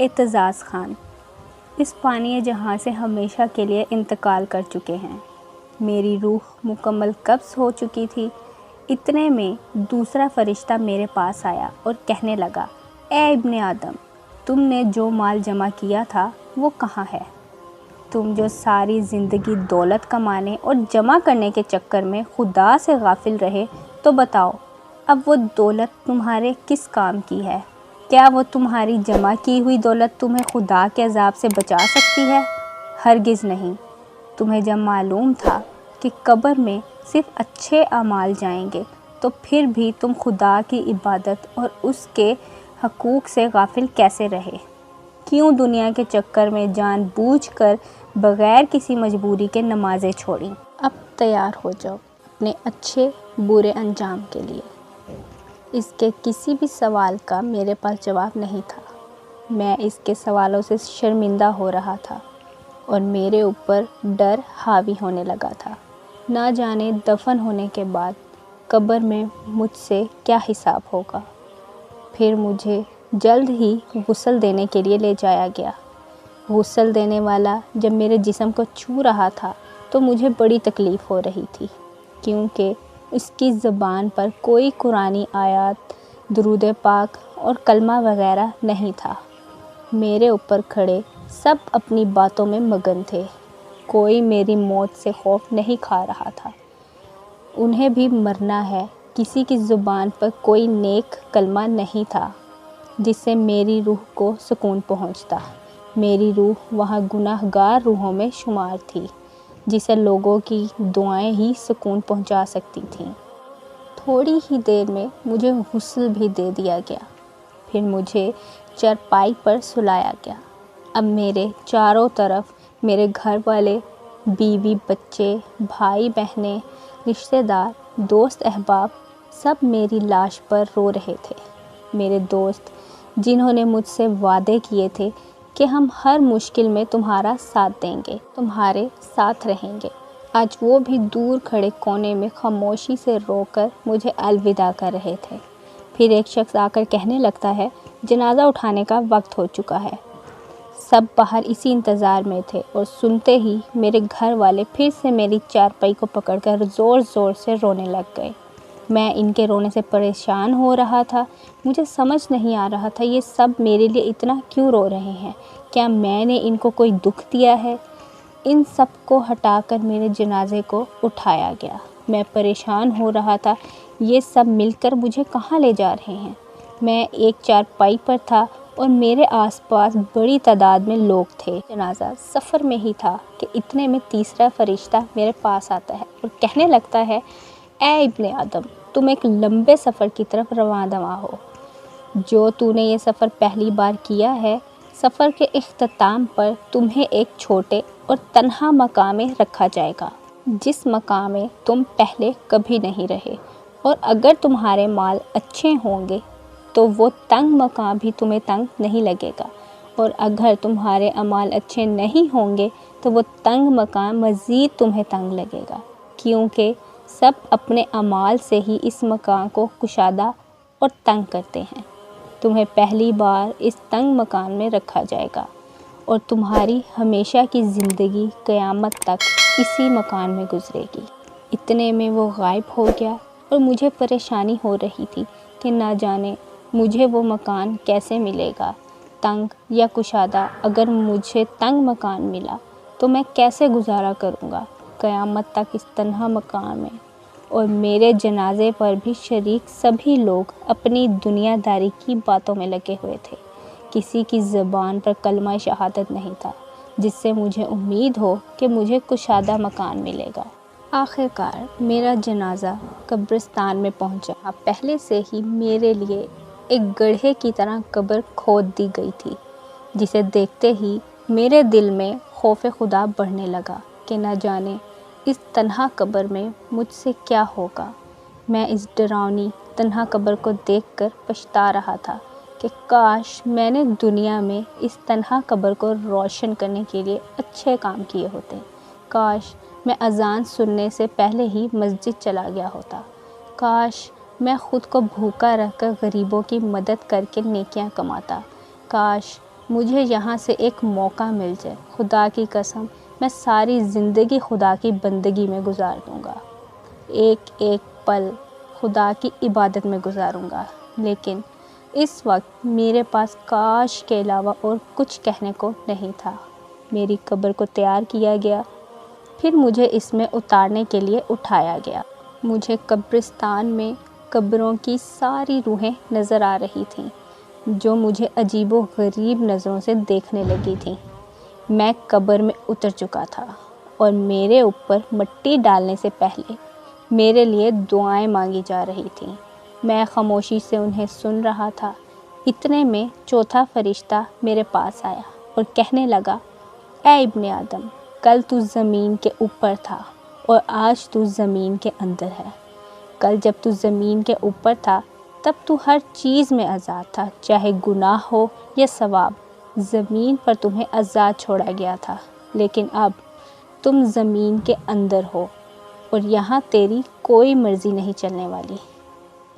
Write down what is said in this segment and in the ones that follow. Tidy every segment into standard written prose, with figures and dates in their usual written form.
اعتزاز خان اس فانی جہاں سے ہمیشہ کے لیے انتقال کر چکے ہیں۔ میری روح مکمل قبض ہو چکی تھی۔ اتنے میں دوسرا فرشتہ میرے پاس آیا اور کہنے لگا، اے ابن آدم، تم نے جو مال جمع کیا تھا وہ کہاں ہے؟ تم جو ساری زندگی دولت کمانے اور جمع کرنے کے چکر میں خدا سے غافل رہے، تو بتاؤ اب وہ دولت تمہارے کس کام کی ہے؟ کیا وہ تمہاری جمع کی ہوئی دولت تمہیں خدا کے عذاب سے بچا سکتی ہے؟ ہرگز نہیں۔ تمہیں جب معلوم تھا کہ قبر میں صرف اچھے اعمال جائیں گے تو پھر بھی تم خدا کی عبادت اور اس کے حقوق سے غافل کیسے رہے؟ کیوں دنیا کے چکر میں جان بوجھ کر بغیر کسی مجبوری کے نمازیں چھوڑیں؟ اب تیار ہو جاؤ اپنے اچھے برے انجام کے لیے۔ اس کے کسی بھی سوال کا میرے پاس جواب نہیں تھا۔ میں اس کے سوالوں سے شرمندہ ہو رہا تھا اور میرے اوپر ڈر حاوی ہونے لگا تھا۔ نہ جانے دفن ہونے کے بعد قبر میں مجھ سے کیا حساب ہوگا۔ پھر مجھے جلد ہی غسل دینے کے لیے لے جایا گیا۔ غسل دینے والا جب میرے جسم کو چھو رہا تھا تو مجھے بڑی تکلیف ہو رہی تھی، کیونکہ اس کی زبان پر کوئی قرآنی آیات، درود پاک اور کلمہ وغیرہ نہیں تھا۔ میرے اوپر کھڑے سب اپنی باتوں میں مگن تھے۔ کوئی میری موت سے خوف نہیں کھا رہا تھا۔ انہیں بھی مرنا ہے۔ کسی کی زبان پر کوئی نیک کلمہ نہیں تھا جس سے میری روح کو سکون پہنچتا۔ میری روح وہاں گناہ گار روحوں میں شمار تھی، جسے لوگوں کی دعائیں ہی سکون پہنچا سکتی تھیں۔ تھوڑی ہی دیر میں مجھے غسل بھی دے دیا گیا۔ پھر مجھے چارپائی پر سلایا گیا۔ اب میرے چاروں طرف میرے گھر والے، بیوی، بچے، بھائی بہنیں، رشتہ دار، دوست احباب سب میری لاش پر رو رہے تھے۔ میرے دوست جنہوں نے مجھ سے وعدے کیے تھے کہ ہم ہر مشکل میں تمہارا ساتھ دیں گے، تمہارے ساتھ رہیں گے، آج وہ بھی دور کھڑے کونے میں خاموشی سے رو کر مجھے الوداع کر رہے تھے۔ پھر ایک شخص آ کر کہنے لگتا ہے، جنازہ اٹھانے کا وقت ہو چکا ہے۔ سب باہر اسی انتظار میں تھے اور سنتے ہی میرے گھر والے پھر سے میری چارپائی کو پکڑ کر زور زور سے رونے لگ گئے۔ میں ان کے رونے سے پریشان ہو رہا تھا۔ مجھے سمجھ نہیں آ رہا تھا یہ سب میرے لیے اتنا کیوں رو رہے ہیں۔ کیا میں نے ان کو کوئی دکھ دیا ہے؟ ان سب کو ہٹا کر میرے جنازے کو اٹھایا گیا۔ میں پریشان ہو رہا تھا، یہ سب مل کر مجھے کہاں لے جا رہے ہیں؟ میں ایک چارپائی پر تھا اور میرے آس پاس بڑی تعداد میں لوگ تھے۔ جنازہ سفر میں ہی تھا کہ اتنے میں تیسرا فرشتہ میرے پاس آتا ہے اور کہنے لگتا ہے، اے ابن آدم، تم ایک لمبے سفر کی طرف رواں دواں ہو۔ جو تو نے یہ سفر پہلی بار کیا ہے، سفر کے اختتام پر تمہیں ایک چھوٹے اور تنہا مقام میں رکھا جائے گا، جس مقام میں تم پہلے کبھی نہیں رہے، اور اگر تمہارے مال اچھے ہوں گے تو وہ تنگ مقام بھی تمہیں تنگ نہیں لگے گا، اور اگر تمہارے اعمال اچھے نہیں ہوں گے تو وہ تنگ مقام مزید تمہیں تنگ لگے گا، کیونکہ سب اپنے اعمال سے ہی اس مقام کو کشادہ اور تنگ کرتے ہیں۔ تمہیں پہلی بار اس تنگ مکان میں رکھا جائے گا اور تمہاری ہمیشہ کی زندگی قیامت تک اسی مکان میں گزرے گی۔ اتنے میں وہ غائب ہو گیا اور مجھے پریشانی ہو رہی تھی کہ نہ جانے مجھے وہ مکان کیسے ملے گا، تنگ یا کشادہ۔ اگر مجھے تنگ مکان ملا تو میں کیسے گزارا کروں گا قیامت تک اس تنہا مکان میں؟ اور میرے جنازے پر بھی شریک سبھی لوگ اپنی دنیا داری کی باتوں میں لگے ہوئے تھے۔ کسی کی زبان پر کلمہ شہادت نہیں تھا جس سے مجھے امید ہو کہ مجھے کشادہ مکان ملے گا۔ آخر کار میرا جنازہ قبرستان میں پہنچا۔ پہلے سے ہی میرے لیے ایک گڑھے کی طرح قبر کھود دی گئی تھی، جسے دیکھتے ہی میرے دل میں خوف خدا بڑھنے لگا کہ نہ جانے اس تنہا قبر میں مجھ سے کیا ہوگا۔ میں اس ڈراؤنی تنہا قبر کو دیکھ کر پچھتا رہا تھا کہ کاش میں نے دنیا میں اس تنہا قبر کو روشن کرنے کے لیے اچھے کام کیے ہوتے۔ کاش میں اذان سننے سے پہلے ہی مسجد چلا گیا ہوتا۔ کاش میں خود کو بھوکا رکھ کر غریبوں کی مدد کر کے نیکیاں کماتا۔ کاش مجھے یہاں سے ایک موقع مل جائے، خدا کی قسم میں ساری زندگی خدا کی بندگی میں گزار دوں گا، ایک ایک پل خدا کی عبادت میں گزاروں گا۔ لیکن اس وقت میرے پاس کاش کے علاوہ اور کچھ کہنے کو نہیں تھا۔ میری قبر کو تیار کیا گیا، پھر مجھے اس میں اتارنے کے لیے اٹھایا گیا۔ مجھے قبرستان میں قبروں کی ساری روحیں نظر آ رہی تھیں جو مجھے عجیب و غریب نظروں سے دیکھنے لگی تھیں۔ میں قبر میں اتر چکا تھا اور میرے اوپر مٹی ڈالنے سے پہلے میرے لیے دعائیں مانگی جا رہی تھیں۔ میں خاموشی سے انہیں سن رہا تھا۔ اتنے میں چوتھا فرشتہ میرے پاس آیا اور کہنے لگا، اے ابن آدم، کل تو زمین کے اوپر تھا اور آج تو زمین کے اندر ہے۔ کل جب تو زمین کے اوپر تھا تب تو ہر چیز میں آزاد تھا، چاہے گناہ ہو یا ثواب۔ زمین پر تمہیں آزاد چھوڑا گیا تھا، لیکن اب تم زمین کے اندر ہو اور یہاں تیری کوئی مرضی نہیں چلنے والی۔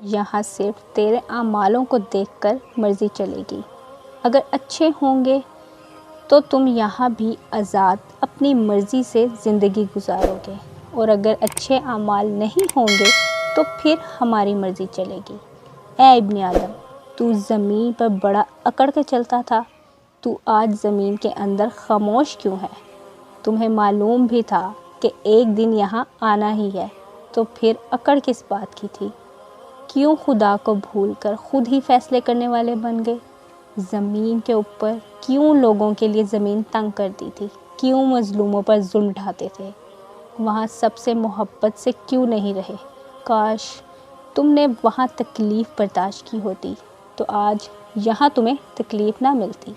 یہاں صرف تیرے اعمالوں کو دیکھ کر مرضی چلے گی۔ اگر اچھے ہوں گے تو تم یہاں بھی آزاد اپنی مرضی سے زندگی گزارو گے، اور اگر اچھے اعمال نہیں ہوں گے تو پھر ہماری مرضی چلے گی۔ اے ابن آدم، تو زمین پر بڑا اکڑ کے چلتا تھا، تو آج زمین کے اندر خاموش کیوں ہے؟ تمہیں معلوم بھی تھا کہ ایک دن یہاں آنا ہی ہے، تو پھر اکڑ کس بات کی تھی؟ کیوں خدا کو بھول کر خود ہی فیصلے کرنے والے بن گئے؟ زمین کے اوپر کیوں لوگوں کے لیے زمین تنگ کر دی تھی؟ کیوں مظلوموں پر ظلم ڈھاتے تھے؟ وہاں سب سے محبت سے کیوں نہیں رہے؟ کاش تم نے وہاں تکلیف برداشت کی ہوتی تو آج یہاں تمہیں تکلیف نہ ملتی۔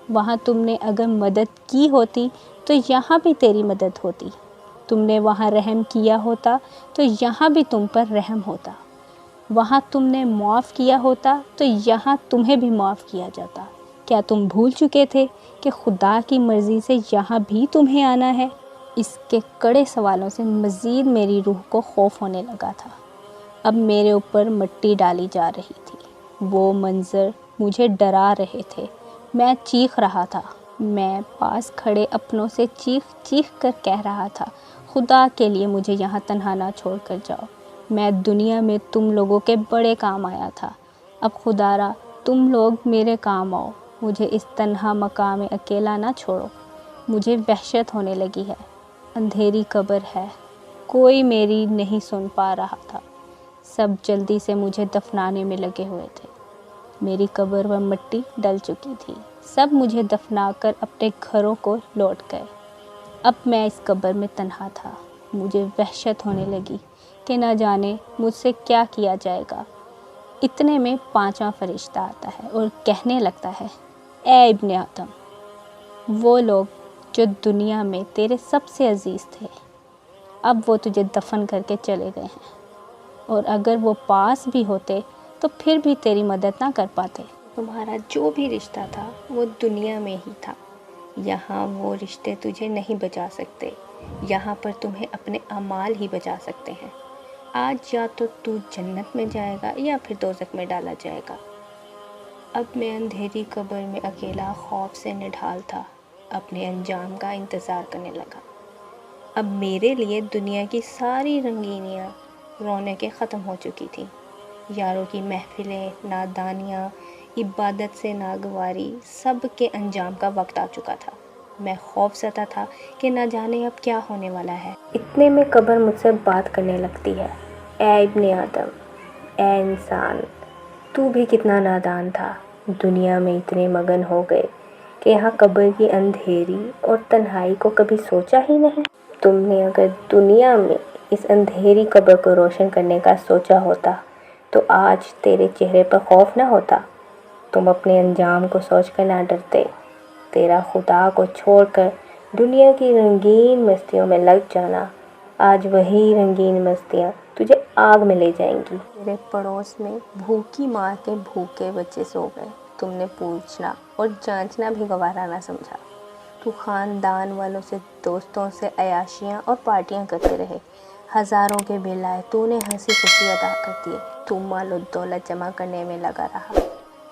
وہاں تم نے اگر مدد کی ہوتی تو یہاں بھی تیری مدد ہوتی۔ تم نے وہاں رحم کیا ہوتا تو یہاں بھی تم پر رحم ہوتا۔ وہاں تم نے معاف کیا ہوتا تو یہاں تمہیں بھی معاف کیا جاتا۔ کیا تم بھول چکے تھے کہ خدا کی مرضی سے یہاں بھی تمہیں آنا ہے؟ اس کے کڑے سوالوں سے مزید میری روح کو خوف ہونے لگا تھا۔ اب میرے اوپر مٹی ڈالی جا رہی تھی۔ وہ منظر مجھے ڈرا رہے تھے۔ میں چیخ رہا تھا۔ میں پاس کھڑے اپنوں سے چیخ چیخ کر کہہ رہا تھا، خدا کے لیے مجھے یہاں تنہا نہ چھوڑ کر جاؤ۔ میں دنیا میں تم لوگوں کے بڑے کام آیا تھا، اب خدا را تم لوگ میرے کام آؤ، مجھے اس تنہا مقام میں اکیلا نہ چھوڑو۔ مجھے وحشت ہونے لگی ہے۔ اندھیری قبر ہے، کوئی میری نہیں سن پا رہا تھا۔ سب جلدی سے مجھے دفنانے میں لگے ہوئے تھے۔ میری قبر پر مٹی ڈل چکی تھی۔ سب مجھے دفنا کر اپنے گھروں کو لوٹ گئے۔ اب میں اس قبر میں تنہا تھا۔ مجھے وحشت ہونے لگی کہ نہ جانے مجھ سے کیا کیا جائے گا۔ اتنے میں پانچواں فرشتہ آتا ہے اور کہنے لگتا ہے، اے ابن آدم، وہ لوگ جو دنیا میں تیرے سب سے عزیز تھے، اب وہ تجھے دفن کر کے چلے گئے ہیں، اور اگر وہ پاس بھی ہوتے تو پھر بھی تیری مدد نہ کر پاتے۔ تمہارا جو بھی رشتہ تھا وہ دنیا میں ہی تھا۔ یہاں وہ رشتے تجھے نہیں بچا سکتے۔ یہاں پر تمہیں اپنے اعمال ہی بچا سکتے ہیں۔ آج یا تو جنت میں جائے گا یا پھر دوزخ میں ڈالا جائے گا۔ اب میں اندھیری قبر میں اکیلا خوف سے نڈھال تھا، اپنے انجام کا انتظار کرنے لگا۔ اب میرے لیے دنیا کی ساری رنگینیاں، رونقیں ختم ہو چکی تھیں۔ یاروں کی محفلیں، نادانیاں، عبادت سے ناگواری، سب کے انجام کا وقت آ چکا تھا۔ میں خوف زدہ تھا کہ نہ جانے اب کیا ہونے والا ہے۔ اتنے میں قبر مجھ سے بات کرنے لگتی ہے، اے ابن آدم، اے انسان، تو بھی کتنا نادان تھا، دنیا میں اتنے مگن ہو گئے کہ یہاں قبر کی اندھیری اور تنہائی کو کبھی سوچا ہی نہیں۔ تم نے اگر دنیا میں اس اندھیری قبر کو روشن کرنے کا سوچا ہوتا تو آج تیرے چہرے پر خوف نہ ہوتا۔ تم اپنے انجام کو سوچ کر نہ ڈرتے۔ تیرا خدا کو چھوڑ کر دنیا کی رنگین مستیوں میں لگ جانا، آج وہی رنگین مستیاں تجھے آگ میں لے جائیں گی۔ میرے پڑوس میں بھوکی مار کے بھوکے بچے سو گئے۔ تم نے پوچھنا اور جانچنا بھی گوارا نہ سمجھا۔ تو خاندان والوں سے، دوستوں سے عیاشیاں اور پارٹیاں کرتے رہے۔ ہزاروں کے بل آئے، تو نے ہنسی خوشی ادا کر دیے۔ تو مال و دولت جمع کرنے میں لگا رہا۔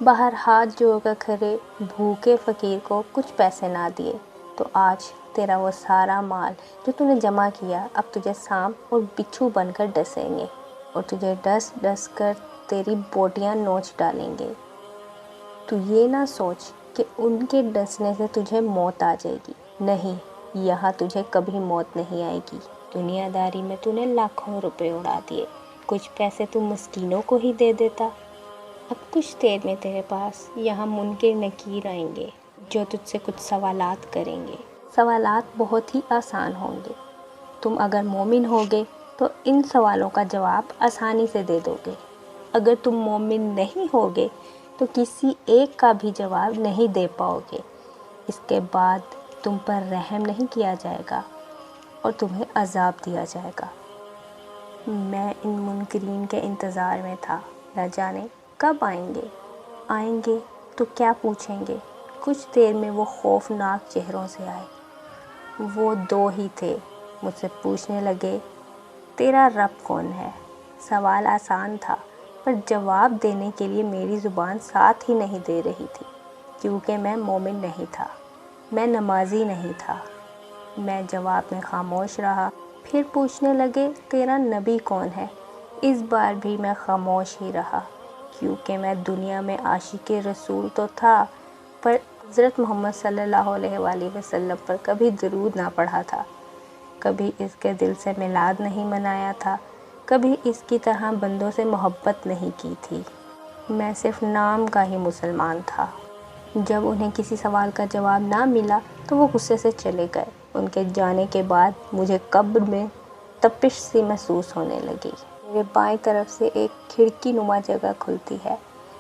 باہر ہاتھ جوڑ کر کھڑے بھوکے فقیر کو کچھ پیسے نہ دیے تو آج تیرا وہ سارا مال جو تو نے جمع کیا اب تجھے سانپ اور بچھو بن کر ڈسیں گے اور تجھے ڈس ڈس کر تیری بوٹیاں نوچ ڈالیں گے۔ تو یہ نہ سوچ کہ ان کے ڈسنے سے تجھے موت آ جائے گی، نہیں، یہاں تجھے کبھی موت نہیں آئے گی۔ دنیا داری میں تو نے لاکھوں روپے اڑا دیے، کچھ پیسے تو مسکینوں کو ہی دے دیتا۔ اب کچھ دیر میں تیرے پاس یہاں منکر نکیر آئیں گے جو تجھ سے کچھ سوالات کریں گے۔ سوالات بہت ہی آسان ہوں گے، تم اگر مومن ہوگے تو ان سوالوں کا جواب آسانی سے دے دو گے، اگر تم مومن نہیں ہوگے تو کسی ایک کا بھی جواب نہیں دے پاؤ گے۔ اس کے بعد تم پر رحم نہیں کیا جائے گا اور تمہیں عذاب دیا جائے گا۔ میں ان منکرین کے انتظار میں تھا، نہ جانے کب آئیں گے تو کیا پوچھیں گے۔ کچھ دیر میں وہ خوفناک چہروں سے آئے، وہ دو ہی تھے، مجھ سے پوچھنے لگے، تیرا رب کون ہے؟ سوال آسان تھا پر جواب دینے کے لیے میری زبان ساتھ ہی نہیں دے رہی تھی، کیونکہ میں مومن نہیں تھا، میں نمازی نہیں تھا۔ میں جواب میں خاموش رہا۔ پھر پوچھنے لگے، تیرا نبی کون ہے؟ اس بار بھی میں خاموش ہی رہا، کیونکہ میں دنیا میں عاشق رسول تو تھا پر حضرت محمد صلی اللہ علیہ وآلہ وسلم پر کبھی درود نہ پڑھا تھا، کبھی اس کے دل سے میلاد نہیں منایا تھا، کبھی اس کی طرح بندوں سے محبت نہیں کی تھی۔ میں صرف نام کا ہی مسلمان تھا۔ جب انہیں کسی سوال کا جواب نہ ملا تو وہ غصے سے چلے گئے۔ ان کے جانے کے بعد مجھے قبر میں تپش سی محسوس ہونے لگی۔ میرے بائیں طرف سے ایک کھڑکی نما جگہ کھلتی ہے،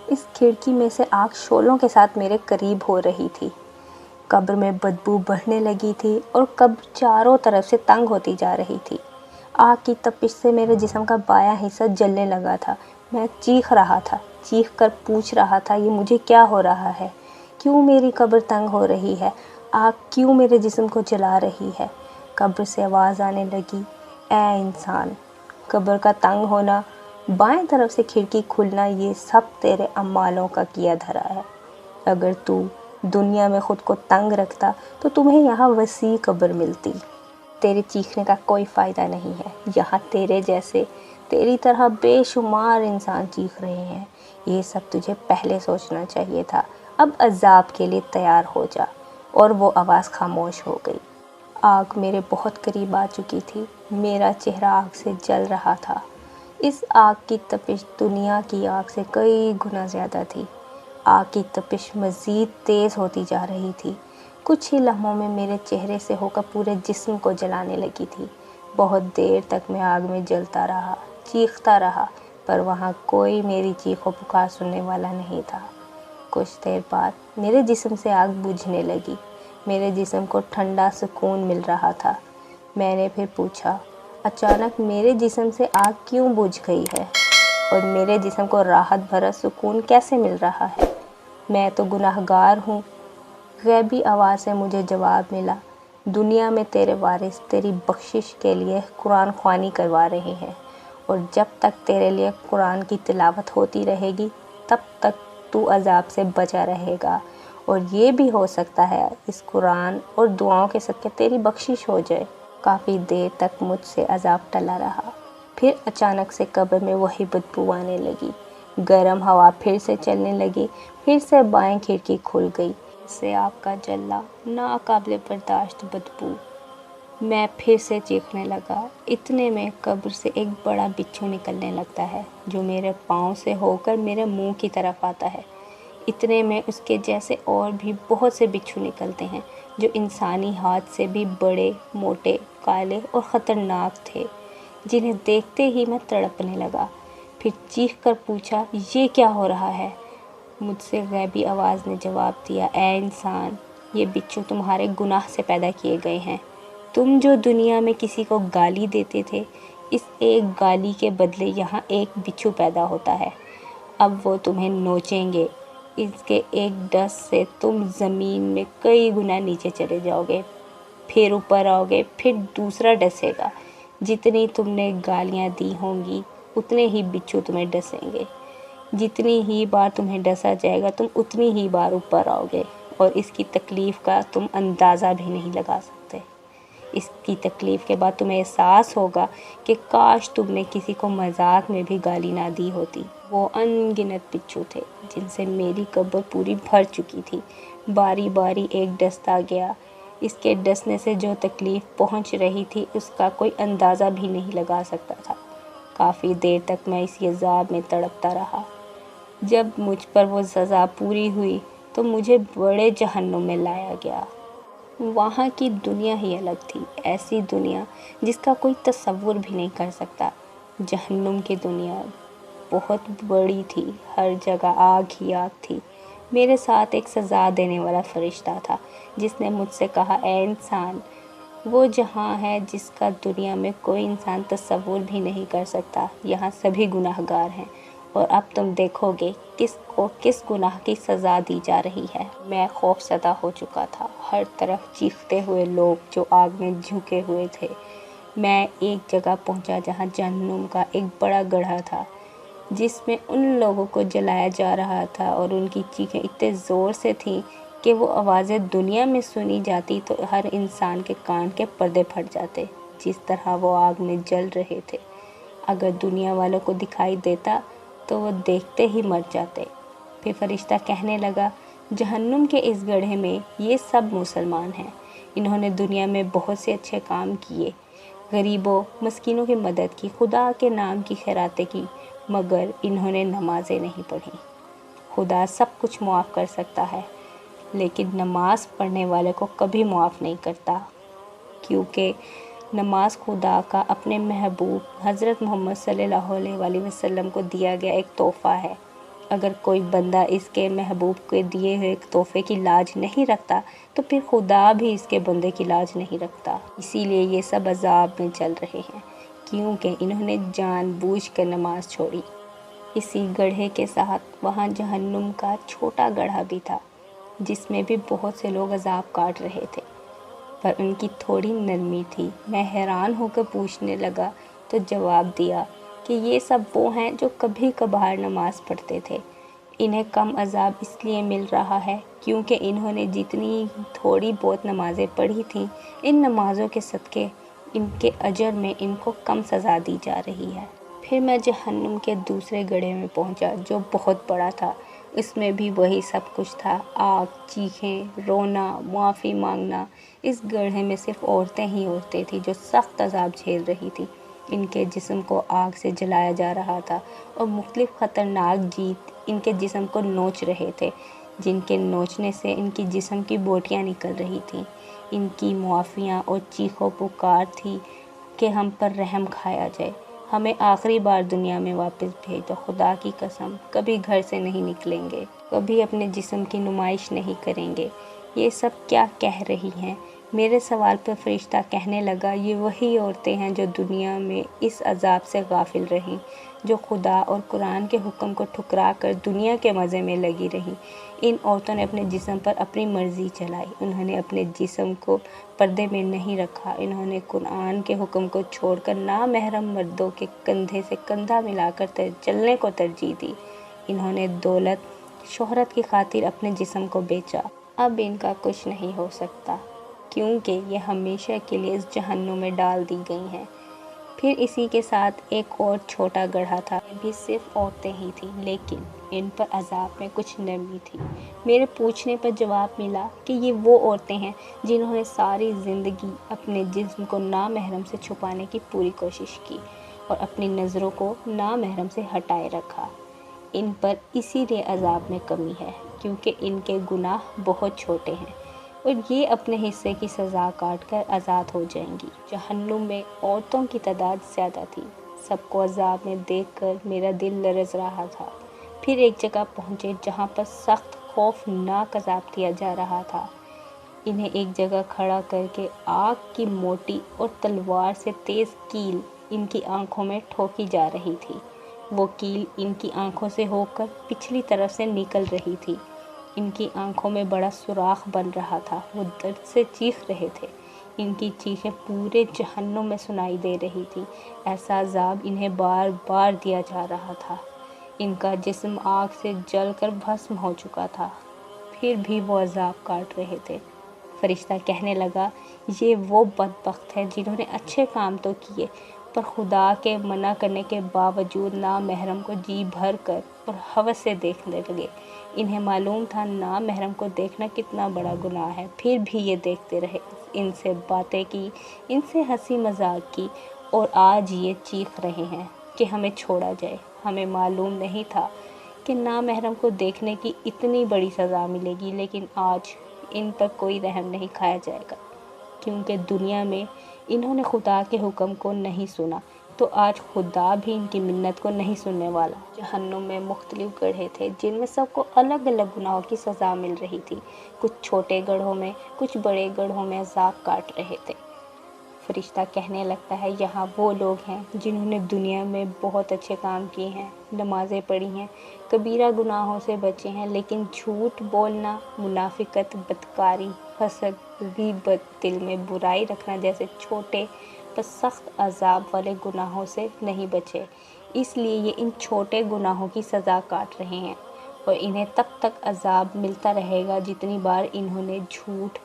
اس کھڑکی میں سے آگ شعلوں کے ساتھ میرے قریب ہو رہی تھی۔ قبر میں بدبو بڑھنے لگی تھی اور قبر چاروں طرف سے تنگ ہوتی جا رہی تھی۔ آگ کی تپش سے میرے جسم کا بایاں حصہ جلنے لگا تھا۔ میں چیخ رہا تھا، چیخ کر پوچھ رہا تھا، یہ مجھے کیا ہو رہا ہے؟ کیوں میری قبر تنگ ہو رہی ہے؟ آگ کیوں میرے جسم کو جلا رہی ہے؟ قبر سے آواز آنے لگی، اے انسان، قبر کا تنگ ہونا، بائیں طرف سے کھڑکی کھلنا، یہ سب تیرے اعمالوں کا کیا دھرا ہے۔ اگر تو دنیا میں خود کو تنگ رکھتا تو تمہیں یہاں وسیع قبر ملتی۔ تیرے چیخنے کا کوئی فائدہ نہیں ہے، یہاں تیرے جیسے تیری طرح بے شمار انسان چیخ رہے ہیں۔ یہ سب تجھے پہلے سوچنا چاہیے تھا۔ اب عذاب کے لیے تیار ہو جا۔ اور وہ آواز خاموش ہو گئی۔ آگ میرے بہت قریب آ چکی تھی، میرا چہرہ آگ سے جل رہا تھا۔ اس آگ کی تپش دنیا کی آگ سے کئی گنا زیادہ تھی۔ آگ کی تپش مزید تیز ہوتی جا رہی تھی، کچھ ہی لمحوں میں میرے چہرے سے ہو کر پورے جسم کو جلانے لگی تھی۔ بہت دیر تک میں آگ میں جلتا رہا، چیختا رہا، پر وہاں کوئی میری چیخ و پکار سننے والا نہیں تھا۔ کچھ دیر بعد میرے جسم سے آگ بجھنے لگی، میرے جسم کو ٹھنڈا سکون مل رہا تھا۔ میں نے پھر پوچھا، اچانک میرے جسم سے آگ کیوں بجھ گئی ہے اور میرے جسم کو راحت بھرا سکون کیسے مل رہا ہے؟ میں تو گناہگار ہوں۔ غیبی آواز سے مجھے جواب ملا، دنیا میں تیرے وارث تیری بخشش کے لیے قرآن خوانی کروا رہے ہیں، اور جب تک تیرے لیے قرآن کی تلاوت ہوتی رہے گی تب تک تو عذاب سے بچا رہے گا، اور یہ بھی ہو سکتا ہے اس قرآن اور دعاؤں کے صدقے تیری بخشش ہو جائے۔ کافی دیر تک مجھ سے عذاب ٹلا رہا، پھر اچانک سے قبر میں وہی بدبو آنے لگی، گرم ہوا پھر سے چلنے لگی، پھر سے بائیں کھڑکی کھل گئی، اس سے آگ کا جلنا، ناقابل برداشت بدبو۔ میں پھر سے چیخنے لگا۔ اتنے میں قبر سے ایک بڑا بچھو نکلنے لگتا ہے جو میرے پاؤں سے ہو کر میرے منہ کی طرف آتا ہے۔ اتنے میں اس کے جیسے اور بھی بہت سے بچھو نکلتے ہیں جو انسانی ہاتھ سے بھی بڑے، موٹے، کالے اور خطرناک تھے، جنہیں دیکھتے ہی میں تڑپنے لگا۔ پھر چیخ کر پوچھا، یہ کیا ہو رہا ہے؟ مجھ سے غیبی آواز نے جواب دیا، اے انسان، یہ بچھو تمہارے گناہ سے پیدا کیے گئے ہیں۔ تم جو دنیا میں کسی کو گالی دیتے تھے، اس ایک گالی کے بدلے یہاں ایک بچھو پیدا ہوتا ہے۔ اب وہ تمہیں نوچیں گے، اس کے ایک ڈس سے تم زمین میں کئی گنا نیچے چلے جاؤ گے، پھر اوپر آؤ گے، پھر دوسرا ڈسے گا، جتنی تم نے گالیاں دی ہوں گی اتنے ہی بچھو تمہیں ڈسیں گے۔ جتنی ہی بار تمہیں ڈسا جائے گا تم اتنی ہی بار اوپر آؤ گے، اور اس کی تکلیف کا تم اندازہ بھی نہیں لگا سکتے۔ اس کی تکلیف کے بعد تمہیں احساس ہوگا کہ کاش تم نے کسی کو مذاق میں بھی گالی نہ دی ہوتی۔ وہ ان گنت بچھو تھے جن سے میری قبر پوری بھر چکی تھی۔ باری باری ایک ڈستا گیا۔ اس کے ڈسنے سے جو تکلیف پہنچ رہی تھی اس کا کوئی اندازہ بھی نہیں لگا سکتا تھا۔ کافی دیر تک میں اسی عذاب میں تڑپتا رہا۔ جب مجھ پر وہ سزا پوری ہوئی تو مجھے بڑے جہنم میں لایا گیا۔ وہاں کی دنیا ہی الگ تھی، ایسی دنیا جس کا کوئی تصور بھی نہیں کر سکتا۔ جہنم کی دنیا بہت بڑی تھی، ہر جگہ آگ ہی آگ تھی۔ میرے ساتھ ایک سزا دینے والا فرشتہ تھا جس نے مجھ سے کہا، اے انسان، وہ جہاں ہے جس کا دنیا میں کوئی انسان تصور بھی نہیں کر سکتا، یہاں سبھی گناہ گار ہیں، اور اب تم دیکھو گے کس کو کس گناہ کی سزا دی جا رہی ہے۔ میں خوف زدہ ہو چکا تھا، ہر طرف چیختے ہوئے لوگ جو آگ میں جھکے ہوئے تھے۔ میں ایک جگہ پہنچا جہاں جہنم کا ایک بڑا گڑھا تھا جس میں ان لوگوں کو جلایا جا رہا تھا، اور ان کی چیخیں اتنے زور سے تھیں کہ وہ آوازیں دنیا میں سنی جاتی تو ہر انسان کے کان کے پردے پھٹ جاتے، جس طرح وہ آگ میں جل رہے تھے۔ اگر دنیا والوں کو دکھائی دیتا تو وہ دیکھتے ہی مر جاتے۔ پھر فرشتہ کہنے لگا، جہنم کے اس گڑھے میں یہ سب مسلمان ہیں، انہوں نے دنیا میں بہت سے اچھے کام کیے، غریبوں مسکینوں کی مدد کی، خدا کے نام کی خیراتیں کی، مگر انہوں نے نمازیں نہیں پڑھی۔ خدا سب کچھ معاف کر سکتا ہے لیکن نماز پڑھنے والے کو کبھی معاف نہیں کرتا، کیونکہ نماز خدا کا اپنے محبوب حضرت محمد صلی اللہ علیہ وآلہ وسلم کو دیا گیا ایک تحفہ ہے۔ اگر کوئی بندہ اس کے محبوب کے دیے ہوئے تحفے کی لاج نہیں رکھتا تو پھر خدا بھی اس کے بندے کی لاج نہیں رکھتا۔ اسی لیے یہ سب عذاب میں چل رہے ہیں کیونکہ انہوں نے جان بوجھ کر نماز چھوڑی۔ اسی گڑھے کے ساتھ وہاں جہنم کا چھوٹا گڑھا بھی تھا جس میں بھی بہت سے لوگ عذاب کاٹ رہے تھے، پر ان کی تھوڑی نرمی تھی۔ میں حیران ہو کر پوچھنے لگا تو جواب دیا کہ یہ سب وہ ہیں جو کبھی کبھار نماز پڑھتے تھے، انہیں کم عذاب اس لیے مل رہا ہے کیونکہ انہوں نے جتنی تھوڑی بہت نمازیں پڑھی تھیں، ان نمازوں کے صدقے ان کے اجر میں ان کو کم سزا دی جا رہی ہے۔ پھر میں جہنم کے دوسرے گڑھے میں پہنچا جو بہت بڑا تھا۔ اس میں بھی وہی سب کچھ تھا، آگ، چیخیں، رونا، معافی مانگنا۔ اس گڑھے میں صرف عورتیں ہی عورتیں تھیں جو سخت عذاب جھیل رہی تھیں۔ ان کے جسم کو آگ سے جلایا جا رہا تھا اور مختلف خطرناک جیت ان کے جسم کو نوچ رہے تھے، جن کے نوچنے سے ان کی جسم کی بوٹیاں نکل رہی تھیں۔ ان کی معافیاں اور چیخ و پکار تھی کہ ہم پر رحم کھایا جائے، ہمیں آخری بار دنیا میں واپس بھیج دو، خدا کی قسم کبھی گھر سے نہیں نکلیں گے، کبھی اپنے جسم کی نمائش نہیں کریں گے۔ یہ سب کیا کہہ رہی ہیں؟ میرے سوال پر فرشتہ کہنے لگا، یہ وہی عورتیں ہیں جو دنیا میں اس عذاب سے غافل رہیں، جو خدا اور قرآن کے حکم کو ٹھکرا کر دنیا کے مزے میں لگی رہیں۔ ان عورتوں نے اپنے جسم پر اپنی مرضی چلائی، انہوں نے اپنے جسم کو پردے میں نہیں رکھا، انہوں نے قرآن کے حکم کو چھوڑ کر نامحرم مردوں کے کندھے سے کندھا ملا کر چلنے کو ترجیح دی، انہوں نے دولت شہرت کی خاطر اپنے جسم کو بیچا۔ اب ان کا کچھ نہیں ہو سکتا کیونکہ یہ ہمیشہ کے لیے اس جہنم میں ڈال دی گئی ہیں۔ پھر اسی کے ساتھ ایک اور چھوٹا گڑھا تھا، یہ بھی صرف عورتیں ہی تھیں لیکن ان پر عذاب میں کچھ نرمی تھی۔ میرے پوچھنے پر جواب ملا کہ یہ وہ عورتیں ہیں جنہوں نے ساری زندگی اپنے جسم کو نامحرم سے چھپانے کی پوری کوشش کی اور اپنی نظروں کو نامحرم سے ہٹائے رکھا۔ ان پر اسی لیے عذاب میں کمی ہے کیونکہ ان کے گناہ بہت چھوٹے ہیں اور یہ اپنے حصے کی سزا کاٹ کر آزاد ہو جائیں گی۔ جہنم میں عورتوں کی تعداد زیادہ تھی۔ سب کو عذاب میں دیکھ کر میرا دل لرز رہا تھا۔ پھر ایک جگہ پہنچے جہاں پر سخت خوفناک عذاب دیا جا رہا تھا۔ انہیں ایک جگہ کھڑا کر کے آگ کی موٹی اور تلوار سے تیز کیل ان کی آنکھوں میں ٹھوکی جا رہی تھی۔ وہ کیل ان کی آنکھوں سے ہو کر پچھلی طرف سے نکل رہی تھی۔ ان کی آنکھوں میں بڑا سوراخ بن رہا تھا، وہ درد سے چیخ رہے تھے، ان کی چیخیں پورے جہنم میں سنائی دے رہی تھی۔ ایسا عذاب انہیں بار بار دیا جا رہا تھا۔ ان کا جسم آگ سے جل کر بھسم ہو چکا تھا، پھر بھی وہ عذاب کاٹ رہے تھے۔ فرشتہ کہنے لگا، یہ وہ بدبخت ہیں جنہوں نے اچھے کام تو کیے، پر خدا کے منع کرنے کے باوجود نامحرم کو جی بھر کر اور ہوس سے دیکھنے لگے۔ انہیں معلوم تھا نامحرم کو دیکھنا کتنا بڑا گناہ ہے، پھر بھی یہ دیکھتے رہے، ان سے باتیں کی، ان سے ہنسی مذاق کی، اور آج یہ چیخ رہے ہیں کہ ہمیں چھوڑا جائے۔ ہمیں معلوم نہیں تھا کہ نامحرم کو دیکھنے کی اتنی بڑی سزا ملے گی، لیکن آج ان پر کوئی رحم نہیں کھایا جائے گا، کیونکہ دنیا میں انہوں نے خدا کے حکم کو نہیں سنا، تو آج خدا بھی ان کی منت کو نہیں سننے والا۔ جہنم میں مختلف گڑھے تھے جن میں سب کو الگ الگ گناہوں کی سزا مل رہی تھی۔ کچھ چھوٹے گڑھوں میں، کچھ بڑے گڑھوں میں عذاب کاٹ رہے تھے۔ فرشتہ کہنے لگتا ہے، یہاں وہ لوگ ہیں جنہوں نے دنیا میں بہت اچھے کام کیے ہیں، نمازیں پڑھی ہیں، کبیرہ گناہوں سے بچے ہیں، لیکن جھوٹ بولنا، منافقت، بدکاری، حسد، غیبت، دل میں برائی رکھنا جیسے چھوٹے پر سخت عذاب والے گناہوں سے نہیں بچے۔ اس لیے یہ ان چھوٹے گناہوں کی سزا کاٹ رہے ہیں، اور انہیں تب تک عذاب ملتا رہے گا جتنی بار انہوں نے جھوٹ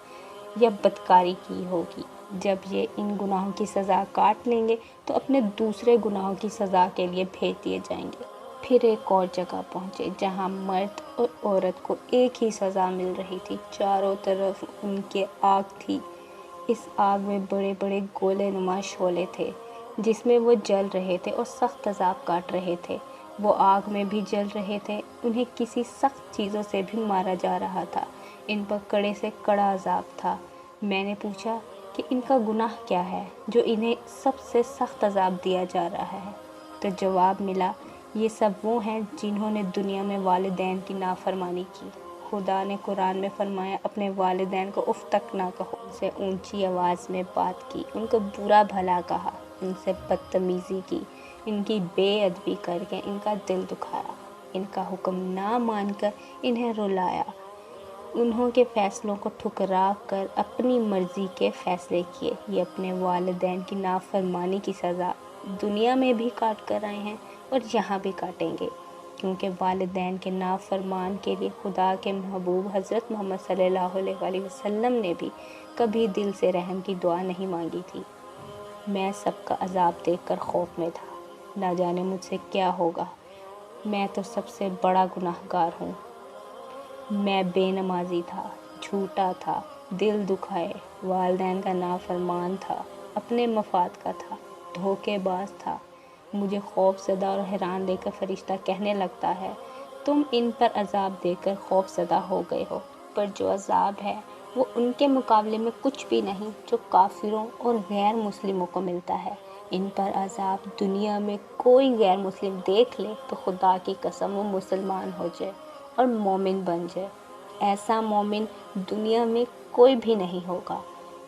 یا بدکاری کی ہوگی۔ جب یہ ان گناہوں کی سزا کاٹ لیں گے تو اپنے دوسرے گناہوں کی سزا کے لیے بھیج دیے جائیں گے۔ پھر ایک اور جگہ پہنچے جہاں مرد اور عورت کو ایک ہی سزا مل رہی تھی۔ چاروں طرف ان کے آگ تھی۔ اس آگ میں بڑے بڑے گولے نما شعلے تھے جس میں وہ جل رہے تھے اور سخت عذاب کاٹ رہے تھے۔ وہ آگ میں بھی جل رہے تھے، انہیں کسی سخت چیزوں سے بھی مارا جا رہا تھا، ان پر کڑے سے کڑا عذاب تھا۔ میں نے پوچھا کہ ان کا گناہ کیا ہے جو انہیں سب سے سخت عذاب دیا جا رہا ہے؟ تو جواب ملا، یہ سب وہ ہیں جنہوں نے دنیا میں والدین کی نافرمانی کی۔ خدا نے قرآن میں فرمایا، اپنے والدین کو اف تک نہ کہو، ان سے اونچی آواز میں بات کی، ان کو برا بھلا کہا، ان سے بدتمیزی کی، ان کی بے ادبی کر کے ان کا دل دکھایا، ان کا حکم نہ مان کر انہیں رلایا، انہوں کے فیصلوں کو ٹھکرا کر اپنی مرضی کے فیصلے کیے۔ یہ اپنے والدین کی نافرمانی کی سزا دنیا میں بھی کاٹ کر آئے ہیں اور یہاں بھی کاٹیں گے، کیونکہ والدین کے نافرمان کے لیے خدا کے محبوب حضرت محمد صلی اللہ علیہ وآلہ وسلم نے بھی کبھی دل سے رحم کی دعا نہیں مانگی تھی۔ میں سب کا عذاب دیکھ کر خوف میں تھا، نہ جانے مجھ سے کیا ہوگا۔ میں تو سب سے بڑا گناہ گار ہوں۔ میں بے نمازی تھا، جھوٹا تھا، دل دکھائے، والدین کا نافرمان تھا، اپنے مفاد کا تھا، دھوکے باز تھا۔ مجھے خوف زدہ اور حیران دیکھ کر فرشتہ کہنے لگتا ہے، تم ان پر عذاب دے کر خوف زدہ ہو گئے ہو، پر جو عذاب ہے وہ ان کے مقابلے میں کچھ بھی نہیں جو کافروں اور غیر مسلموں کو ملتا ہے۔ ان پر عذاب دنیا میں کوئی غیر مسلم دیکھ لے تو خدا کی قسم وہ مسلمان ہو جائے اور مومن بن جائے۔ ایسا مومن دنیا میں کوئی بھی نہیں ہوگا۔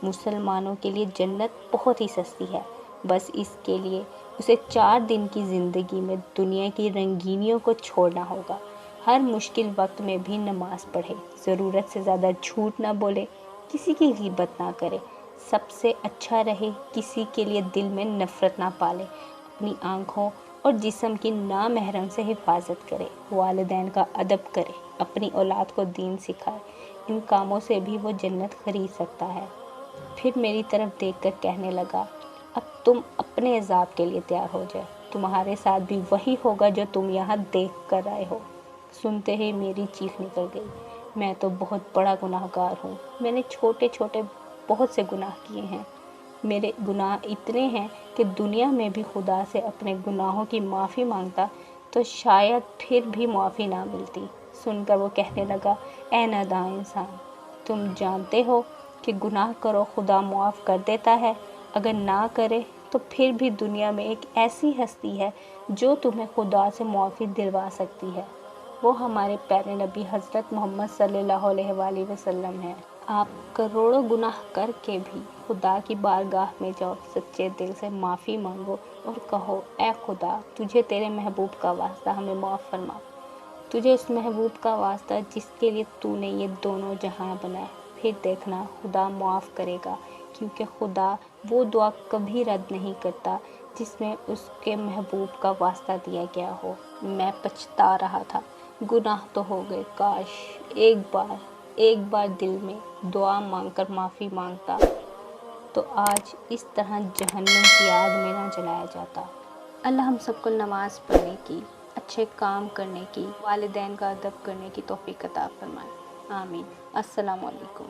مسلمانوں کے لیے جنت بہت ہی سستی ہے، بس اس کے لیے اسے 4 دن کی زندگی میں دنیا کی رنگینیوں کو چھوڑنا ہوگا۔ ہر مشکل وقت میں بھی نماز پڑھے، ضرورت سے زیادہ جھوٹ نہ بولے، کسی کی غیبت نہ کرے، سب سے اچھا رہے، کسی کے لیے دل میں نفرت نہ پالے، اپنی آنکھوں اور جسم کی نامحرم سے حفاظت کرے، والدین کا ادب کرے، اپنی اولاد کو دین سکھائے۔ ان کاموں سے بھی وہ جنت خرید سکتا ہے۔ پھر میری طرف دیکھ کر کہنے لگا، اب تم اپنے عذاب کے لیے تیار ہو جائے، تمہارے ساتھ بھی وہی ہوگا جو تم یہاں دیکھ کر آئے ہو۔ سنتے ہی میری چیخ نکل گئی، میں تو بہت بڑا گناہ گار ہوں، میں نے چھوٹے چھوٹے بہت سے گناہ کیے ہیں، میرے گناہ اتنے ہیں کہ دنیا میں بھی خدا سے اپنے گناہوں کی معافی مانگتا تو شاید پھر بھی معافی نہ ملتی۔ سن کر وہ کہنے لگا، اے نادان انسان، تم جانتے ہو کہ گناہ کرو خدا معاف کر دیتا ہے، اگر نہ کرے تو پھر بھی دنیا میں ایک ایسی ہستی ہے جو تمہیں خدا سے معافی دلوا سکتی ہے، وہ ہمارے پیارے نبی حضرت محمد صلی اللہ علیہ وآلہ وسلم ہیں۔ آپ کروڑوں گناہ کر کے بھی خدا کی بارگاہ میں جاؤ، سچے دل سے معافی مانگو اور کہو، اے خدا، تجھے تیرے محبوب کا واسطہ ہمیں معاف فرما، تجھے اس محبوب کا واسطہ جس کے لیے تو نے یہ دونوں جہاں بنائے، پھر دیکھنا خدا معاف کرے گا، کیونکہ خدا وہ دعا کبھی رد نہیں کرتا جس میں اس کے محبوب کا واسطہ دیا گیا ہو۔ میں پچھتا رہا تھا، گناہ تو ہو گئے، کاش ایک بار دل میں دعا مانگ کر معافی مانگتا تو آج اس طرح جہنم کی آگ میں نہ جلایا جاتا۔ اللہ ہم سب کو نماز پڑھنے کی، اچھے کام کرنے کی، والدین کا ادب کرنے کی توفیق عطا فرمائے، آمین۔ السلام علیکم۔